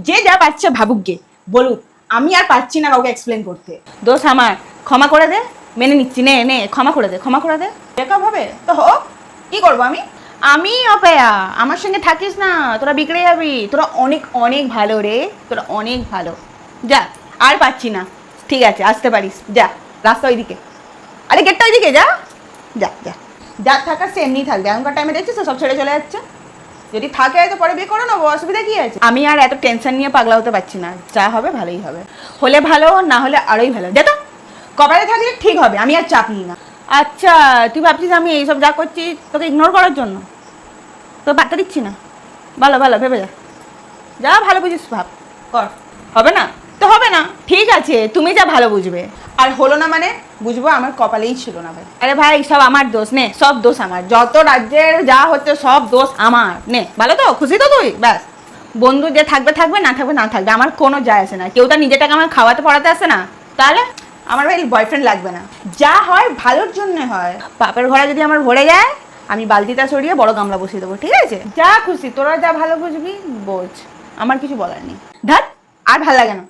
যে যা পাচ্ছে ভাবুক গে, বলুক। আমি আর পারছি না কাউকে এক্সপ্লেন করতে। দোষ আমার, ক্ষমা করে দে। মেনে নিচ্ছি, নে নে ক্ষমা করে দে, ক্ষমা করে দে। ব্রেকআপ হবে তো হোক, কি করবো আমি? আমি অপয়া, আমার সঙ্গে থাকিস না, তোরা বিগড়ে যাবি। তোরা অনেক অনেক ভালো রে, তোরা অনেক ভালো। যা, আর পাচ্ছি না। ঠিক আছে, আসতে পারিস, যা। রাস্তা ওইদিকে, আরে গেটটা ওইদিকে, যা যা যা। যা থাকার সে এমনি থাকবে, এখনকার টাইমে দেখছিস তো সব ছেড়ে চলে যাচ্ছে। যদি থাকে তো পরে বিয়ে করে নেবো, অসুবিধা কি আছে? আমি আর এত টেনশন নিয়ে পাগলা হতে পারছি না। যা হবে ভালোই হবে, হলে ভালো, না হলে আরোই ভালো। যা তো, কপালে থাকলে ঠিক হবে, আমি আর চাপ নিই না। আচ্ছা, তুই ভাবছিস আমি এইসব যা করছি তোকে ইগনোর করার জন্য? তো বার্তা দিচ্ছি না, ভালো ভালো ভেবে যা, যা ভালো বুঝিস ভাব কর। হবে না তো হবে না, ঠিক আছে, তুমি যা ভালো বুঝবে। আর হলো না মানে বুঝবো আমার কপালেই ছিল না ভাই। আরে ভাই সব আমার দোষ, নে সব দোষ আমার, যত রাজ্যের যা হচ্ছে সব দোষ আমার। নে, ভালো তো, খুশি তো তুই? ব্যাস, বন্ধু যে থাকবে থাকবে, না থাকবে না থাকবে, আমার কোনো যায় আসে না। কেউ তার নিজের টাকা আমার খাওয়াতে পড়াতে আসে না, তাহলে আমার ভাই বয়ফ্রেন্ড লাগবে না। যা হয় ভালোর জন্য হয়। পাপের ঘরে যদি আমার ভরে যায়, আমি বালতিটা সরিয়ে বড় গামলা বসিয়ে দেবো, ঠিক আছে? যা খুশি, তোরা যা ভালো বুঝবি বোঝ, আমার কিছু বলার নেই। ধ্যাৎ, আর ভাল লাগে না।